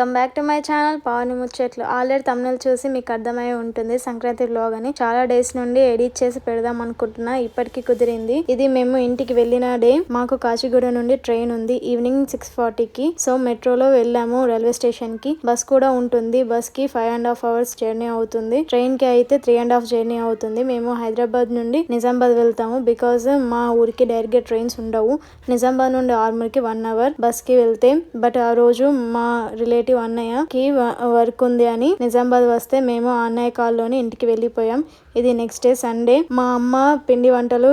Welcome back to my channel Pavani ముచ్చట్లు. Already తమిళ చూసి మీకు అర్థమై ఉంటుంది సంక్రాంతి వ్లాగ్ అని. చాలా డేస్ నుండి ఎడిట్ చేసి పెడదాం అనుకుంటున్నా, ఇప్పటికి కుదిరింది. ఇది మేము ఇంటికి వెళ్ళిన డే. మాకు కాచిగూడ నుండి ట్రైన్ ఉంది ఈవినింగ్ 6:40కి. సో మెట్రోలో వెళ్ళాము రైల్వే స్టేషన్ కి. బస్ కూడా ఉంటుంది. బస్ కి 5.5 hours జర్నీ అవుతుంది. ట్రైన్ కి అయితే 3.5 జర్నీ అవుతుంది. మేము హైదరాబాద్ నుండి నిజామాబాద్ వెళ్తాము. బికాజ్ మా ఊరికి డైరెక్ట్ గా ట్రైన్స్ ఉండవు. నిజామాబాద్ నుండి ఆర్మూర్ కి 1 hour బస్ కి వెళ్తే. బట్ ఆ రోజు మా రిలేటివ్ అన్నయ్యకి వర్క్ ఉంది అని నిజామాబాద్ వస్తే మేము అన్నయ్య కాల్లోని ఇంటికి వెళ్ళిపోయాం. ఇది నెక్స్ట్ డే సండే. మా అమ్మ పిండి వంటలు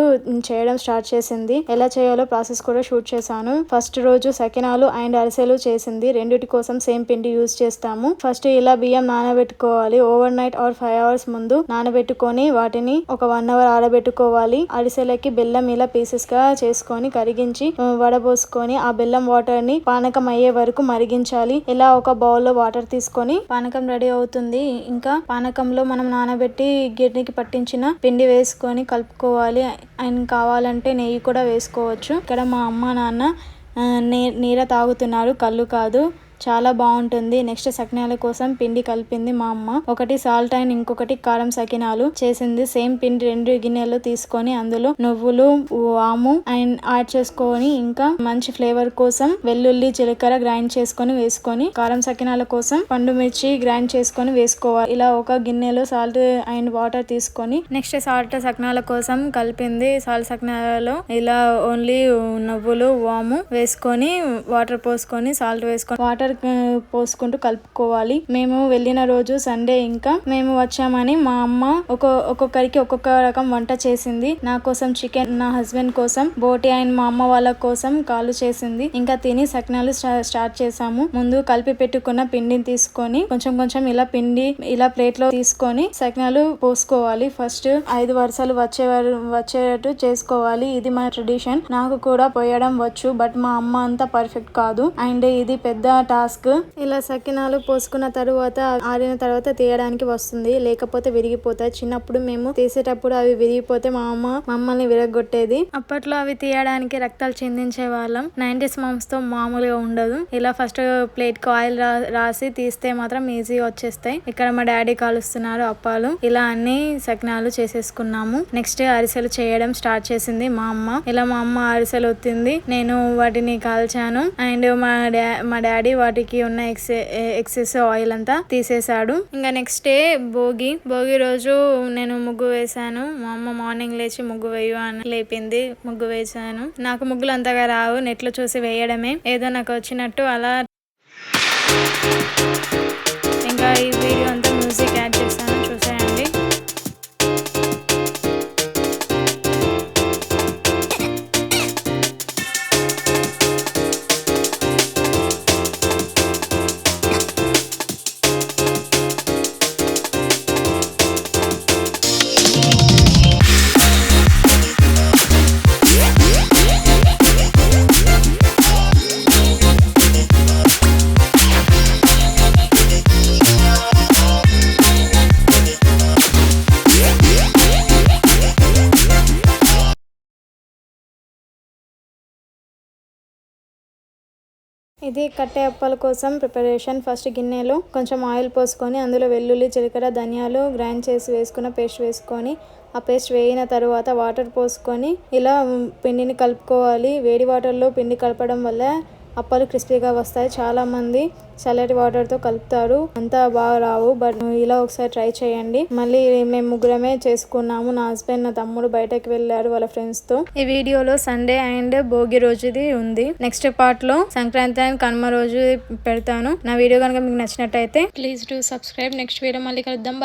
చేయడం స్టార్ట్ చేసింది. ఎలా చేయాలో ప్రాసెస్ కూడా షూట్ చేశాను. ఫస్ట్ రోజు సకినాలు అండ్ అరిసెలు చేసింది. రెండిటి కోసం సేమ్ పిండి యూజ్ చేస్తాము. ఫస్ట్ ఇలా బియ్యం నానబెట్టుకోవాలి. ఓవర్ నైట్ ఆర్ 5 hours ముందు నానబెట్టుకొని వాటిని ఒక 1 hour ఆరబెట్టుకోవాలి. అరిసెలకి బెల్లం ఇలా పీసెస్ గా చేసుకొని కరిగించి వడబోసుకొని ఆ బెల్లం వాటర్ ని పానకం అయ్యే వరకు మరిగించాలి. ఇలా ఒక బౌల్లో వాటర్ తీసుకొని పానకం రెడీ అవుతుంది. ఇంకా పానకంలో మనం నానబెట్టి గిర్నికి పట్టించిన పిండి వేసుకొని కలుపుకోవాలి. అండ్ కావాలంటే నెయ్యి కూడా వేసుకోవచ్చు. ఇక్కడ మా అమ్మ నాన్న నీర తాగుతున్నారు, కళ్ళు కాదు. చాలా బాగుంటుంది. నెక్స్ట్ సకినాల కోసం పిండి కలిపింది మా అమ్మ. ఒకటి సాల్ట్ అండ్ ఇంకొకటి కారం సకినాలు చేసింది. సేమ్ పిండి 2 గిన్నెలు తీసుకొని అందులో నువ్వులు, వాము అండ్ యాడ్ చేసుకొని ఇంకా మంచి ఫ్లేవర్ కోసం వెల్లుల్లి, జీలకర్ర గ్రైండ్ చేసుకొని వేసుకొని కారం సకినాల కోసం పండు మిర్చి గ్రైండ్ చేసుకొని వేసుకోవాలి. ఇలా ఒక గిన్నెలో సాల్ట్ అండ్ వాటర్ తీసుకొని నెక్స్ట్ సాల్ట్ సకినాల కోసం కలిపింది. సాల్ట్ సకినాలలో ఇలా ఓన్లీ నువ్వులు, వాము వేసుకొని వాటర్ పోసుకొని సాల్ట్ వేసుకొని వాటర్ పోసుకుంటూ కలుపుకోవాలి. మేము వెళ్ళిన రోజు సండే. ఇంకా మేము వచ్చామని మా అమ్మ ఒక్కొక్కరికి ఒక్కొక్క రకం వంట చేసింది. నా కోసం చికెన్, నా హస్బెండ్ కోసం బోటి అండ్ మా అమ్మ వాళ్ళ కోసం కాలు చేసింది. ఇంకా తిని సకినాలు స్టార్ట్ చేసాము. ముందు కలిపి పెట్టుకున్న పిండిని తీసుకొని కొంచెం కొంచెం ఇలా పిండి ఇలా ప్లేట్ లో తీసుకొని సకినాలు పోసుకోవాలి. ఫస్ట్ 5 వరుసలు వచ్చేటట్టు చేసుకోవాలి. ఇది మా ట్రెడిషన్. నాకు కూడా పోయడం వచ్చు, బట్ మా అమ్మ అంత పర్ఫెక్ట్ కాదు. అండ్ ఇది పెద్ద టాస్క్. ఇలా సకినాలు పోసుకున్న తరువాత ఆరిన తర్వాత తీయడానికి వస్తుంది, లేకపోతే విరిగిపోతాయి. చిన్నప్పుడు మేము తీసేటప్పుడు అవి విరిగిపోతే మా అమ్మ మమ్మల్ని విరగొట్టేది. అప్పట్లో అవి తీయడానికి రక్తాలు చిందించే వాళ్ళం. 90s మామ్స్ తో మామూలుగా ఉండదు. ఇలా ఫస్ట్ ప్లేట్ కి ఆయిల్ రాసి తీస్తే మాత్రం ఈజీగా వచ్చేస్తాయి. ఇక్కడ మా డాడీ కాలుస్తున్నారు అప్పాలు. ఇలా అన్ని సకినాలు చేసేసుకున్నాము. నెక్స్ట్ అరిసెలు చేయడం స్టార్ట్ చేసింది మా అమ్మ. ఇలా మా అమ్మ అరిసెలు ఒత్తింది, నేను వాటిని కాల్చాను. అండ్ మా డాడీ వాటికి ఉన్న ఎక్సెస్ ఆయిల్ అంతా తీసేసాడు. ఇంకా నెక్స్ట్ డే భోగి రోజు నేను ముగ్గు వేసాను. మా అమ్మ మార్నింగ్ లేచి ముగ్గు వేయు అని లేపింది. ముగ్గు వేసాను. నాకు ముగ్గులు అంతగా రావు, నెట్ లో చూసి వేయడమే. ఏదో నాకు వచ్చినట్టు అలా. ఇంకా ఈ వీడియో అంతా మ్యూజిక్ యాడ్ చేశాను, చూసేయండి. ఇది కట్టె అప్పాల కోసం ప్రిపరేషన్. ఫస్ట్ గిన్నెలో కొంచెం ఆయిల్ పోసుకొని అందులో వెల్లుల్లి, జీలకర్ర, ధనియాలు గ్రైండ్ చేసి వేసుకున్న పేస్ట్ వేసుకొని ఆ పేస్ట్ వేయిన తర్వాత వాటర్ పోసుకొని ఇలా పిండిని కలుపుకోవాలి. వేడి వాటర్లో పిండి కలపడం వల్ల అప్పాలు క్రిస్పీగా వస్తాయి. చాలా మంది చల్లటి వాటర్ తో కలుపుతారు, అంతా బాగా రావు. బట్ ఇలా ఒకసారి ట్రై చేయండి. మళ్ళీ మేము ముగ్గురమే చేసుకున్నాము. నా హస్బెండ్, నా తమ్ముడు బయటకు వెళ్ళారు వాళ్ళ ఫ్రెండ్స్ తో. ఈ వీడియోలో సండే అండ్ భోగి రోజుది ఉంది. నెక్స్ట్ పార్ట్ లో సంక్రాంతి అండ్ కనుమ రోజు పెడతాను. నా వీడియో కనుక మీకు నచ్చినట్టయితే please do subscribe. Next video మళ్ళీ కలుద్దాం.